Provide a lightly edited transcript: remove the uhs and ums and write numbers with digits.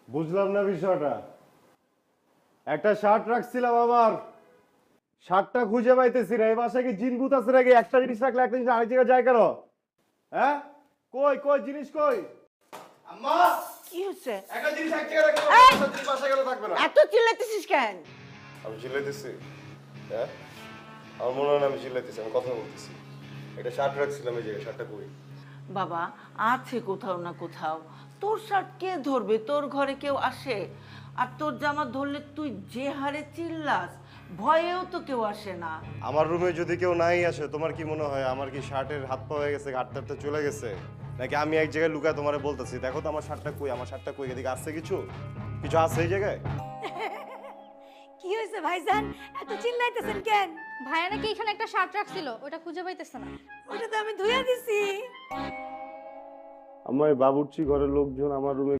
বুঝলাম না বিষয়টা। একটা শার্ট রাখছিলাম আমার, শার্টটা খুঁজে পাইতেছি না। এই বাসায় কি জিন ভূত আছে নাকি? একটা জিনিস রাখলে একটা জিনিস আরেক জায়গায় যায় কেন? হ্যাঁ, কই কই জিনিস কই? আম্মা, কি হচ্ছে? একটা জিনিস এক জায়গায় রাখলে এই! একটা জিনিস বাসায় গেলে থাকবে না। এত চিল্লাতেছিস কেন? আমি চিল্লাইতেছি? হ্যাঁ, আমার মনে হয় না আমি চিল্লাইতেছি, আমি কথা বলতেছি। একটা শার্ট রাখছিলাম এই জায়গায়, শার্টটা কই? বাবা, আছে কোথাও না কোথাও। তোর শার্ট কে ধরবে? তোর ঘরে কেউ আসে? আর তোর জামা ধরলে তুই যে হারে চিল্লাস, ভয়েও তো কেউ আসে না। আমার রুমে যদি কেউ নাই আসে, তোমার কি মনে হয় আমার কি শার্টের হাত পা হয়ে গেছে, হাত টাটটা চলে গেছে? নাকি আমি এক জায়গায় লুকায় তোমারে বলতেছি দেখো তো আমার শার্টটা কই, আমার শার্টটা কই, এদিকে আছে কিছু? কিছু আছে এই জায়গায়? কি হয়েছে ভাইজান, এত চিল্লাইতেছেন কেন? ভাইয়া নাকি এখানে একটা শার্ট রাখছিল, ওটা খুঁজে পাইতেছে না। ওটা তো আমি ধুইয়া দিছি। আমার বাবুর্চি ঘরের লোকজন আমার রুমে